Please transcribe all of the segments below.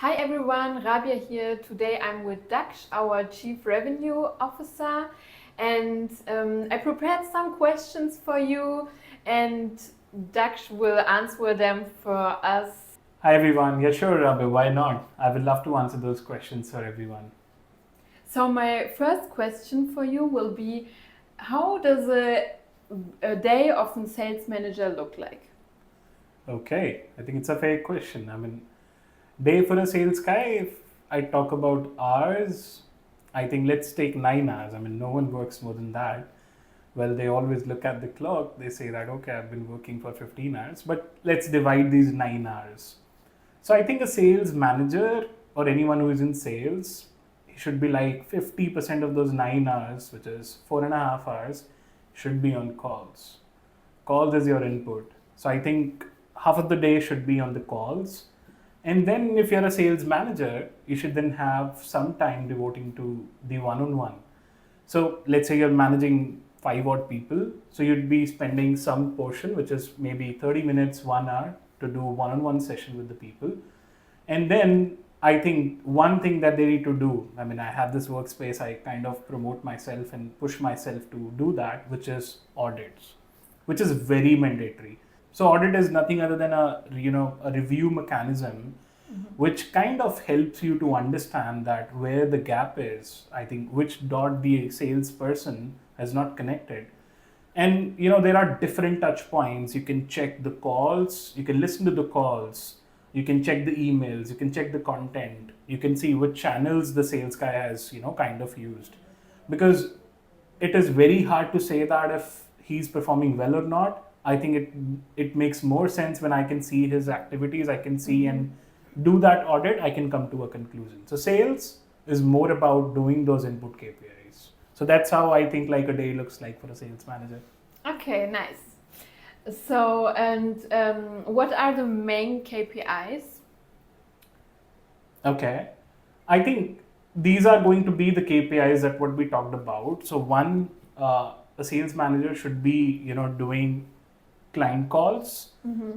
Hi everyone, Rabia here. Today I'm with Daksh, our Chief Revenue Officer, and I prepared some questions for you, and Daksh will answer them for us. Hi everyone. Yeah, sure, Rabi. Why not? I would love to answer those questions for everyone. So my first question for you will be, how does a day of a sales manager look like? Okay, I think it's a fair question. Day for a sales guy, if I talk about hours, I think let's take 9 hours. No one works more than that. Well, they always look at the clock. They say that, okay, I've been working for 15 hours, but let's divide these 9 hours. So I think a sales manager or anyone who is in sales, he should be like 50% of those 9 hours, which is 4.5 hours, should be on calls. Calls is your input. So I think half of the day should be on the calls. And then if you're a sales manager, you should then have some time devoting to the one-on-one. So let's say you're managing 5 odd people. So you'd be spending some portion, which is maybe 30 minutes, 1 hour to do one-on-one session with the people. And then I think one thing that they need to do, I have this workspace, I kind of promote myself and push myself to do that, which is audits, which is very mandatory. So audit is nothing other than a review mechanism which kind of helps you to understand that where the gap is. I think which dot the salesperson has not connected. And there are different touch points. You can check the calls, you can listen to the calls, you can check the emails, you can check the content, you can see which channels the sales guy has kind of used. Because it is very hard to say that if he's performing well or not. I think it makes more sense when I can see his activities, I can see and do that audit, I can come to a conclusion. So sales is more about doing those input KPIs. So that's how I think like a day looks like for a sales manager. Okay, nice. So, and what are the main KPIs? Okay. I think these are going to be the KPIs that what we talked about. So one, a sales manager should be, doing client calls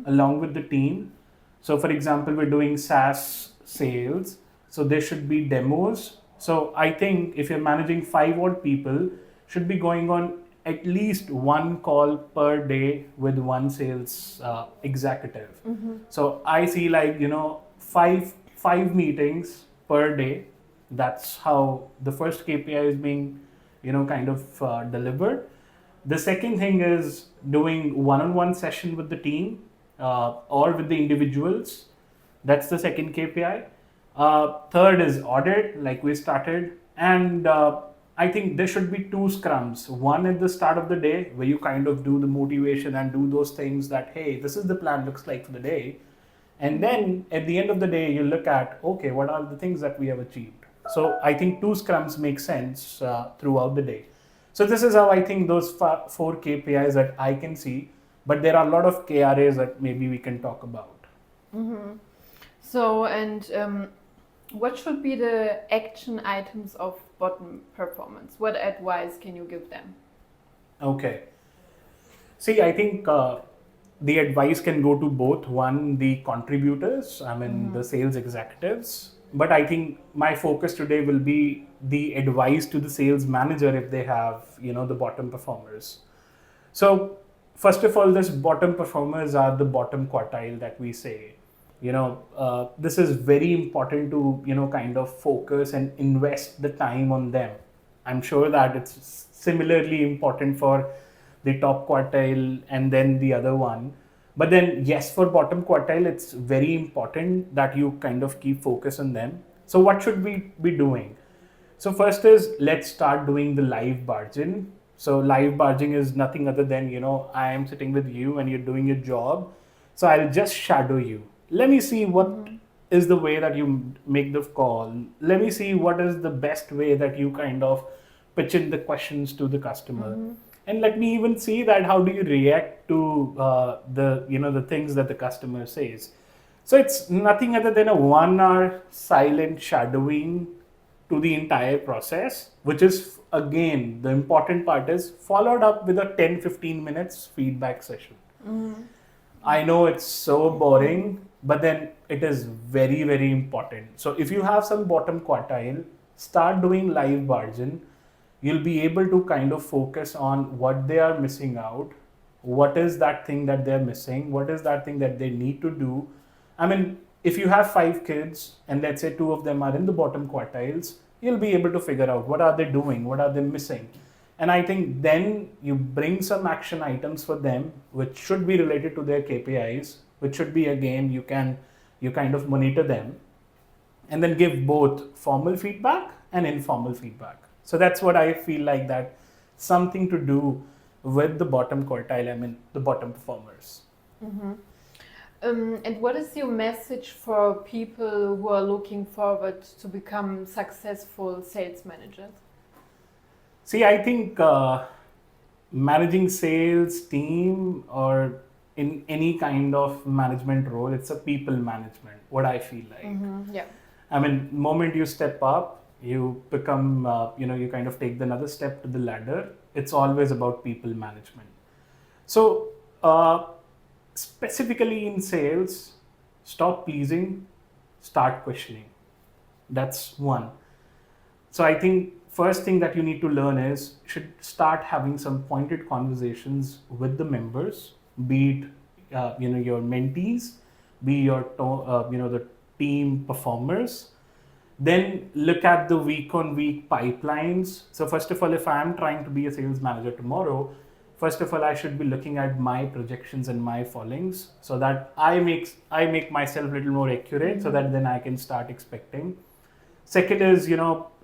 along with the team. So for example, we're doing SaaS sales. So there should be demos. So I think if you're managing 5 odd people, should be going on at least one call per day with one sales executive. So I see like five meetings per day. That's how the first KPI is being kind of delivered. The second thing is doing one-on-one session with the team or with the individuals. That's the second KPI. Third is audit, like we started, and I think there should be 2 scrums. One at the start of the day where you kind of do the motivation and do those things that, hey, this is the plan looks like for the day. And then at the end of the day, you look at, okay, what are the things that we have achieved? So I think 2 scrums make sense throughout the day. So this is how I think those 4 KPIs that I can see, but there are a lot of KRAs that maybe we can talk about. So, and what should be the action items of bottom performance? What advice can you give them? Okay. See, I think the advice can go to both. One, the contributors, the sales executives. But I think my focus today will be the advice to the sales manager if they have, the bottom performers. So, first of all, this bottom performers are the bottom quartile that we say. This is very important to, kind of focus and invest the time on them. I'm sure that it's similarly important for the top quartile and then the other one. But then, yes, for bottom quartile, it's very important that you kind of keep focus on them. So, what should we be doing? So, first is let's start doing the live barging. So, live barging is nothing other than, I am sitting with you and you're doing your job. So, I'll just shadow you. Let me see what is the way that you make the call. Let me see what is the best way that you kind of pitch in the questions to the customer. And let me even see that how do you react to the things that the customer says. So it's nothing other than a 1 hour silent shadowing to the entire process, which is again the important part is followed up with a 10-15 minutes feedback session. I know it's so boring, but then it is very, very important. So if you have some bottom quartile, start doing live bargain. You'll be able to kind of focus on what they are missing out, what is that thing that they're missing, what is that thing that they need to do. I mean, if you have 5 kids and let's say 2 of them are in the bottom quartiles, you'll be able to figure out what are they doing, what are they missing. And I think then you bring some action items for them, which should be related to their KPIs, which should be again, you kind of monitor them and then give both formal feedback and informal feedback. So that's what I feel like that something to do with the bottom quartile, I mean the bottom performers. Mm-hmm. And what is your message for people who are looking forward to become successful sales managers? See, I think managing sales team or in any kind of management role, it's a people management, what I feel like. Mm-hmm. Yeah. I mean, moment you step up, you become, you kind of take another step to the ladder. It's always about people management. So, specifically in sales, stop pleasing, start questioning. That's one. So I think first thing that you need to learn is should start having some pointed conversations with the members, be it your mentees, be the team performers. Then look at the week on week pipelines. So first of all, if I am trying to be a sales manager tomorrow, first of all, I should be looking at my projections and my fallings so that I make myself a little more accurate, so that then I can start expecting. Second is,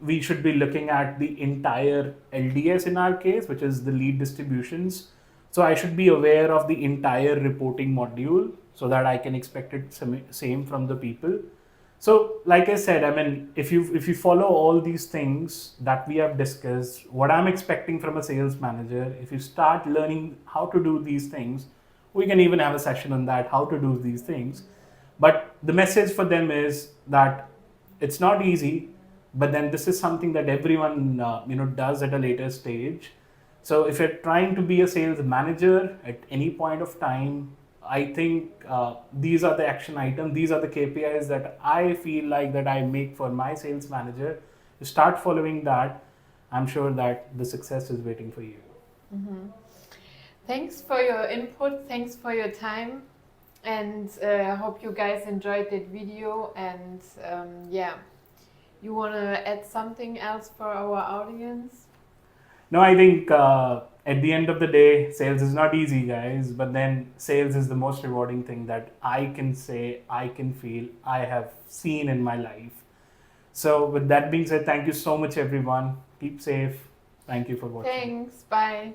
we should be looking at the entire LDS in our case, which is the lead distributions. So I should be aware of the entire reporting module so that I can expect it same from the people. So, like I said, I mean, if you follow all these things that we have discussed, what I'm expecting from a sales manager, if you start learning how to do these things, we can even have a session on that, how to do these things. But the message for them is that it's not easy, but then this is something that everyone does at a later stage. So if you're trying to be a sales manager at any point of time, I think these are the action items, these are the KPIs that I feel like that I make for my sales manager. You start following that, I'm sure that the success is waiting for you. Mm-hmm. Thanks for your input, thanks for your time, and I hope you guys enjoyed that video. And you want to add something else for our audience? No, I think at the end of the day, sales is not easy, guys, but then sales is the most rewarding thing that I can say, I can feel, I have seen in my life. So with that being said, thank you so much, everyone. Keep safe. Thank you for watching. Thanks, bye.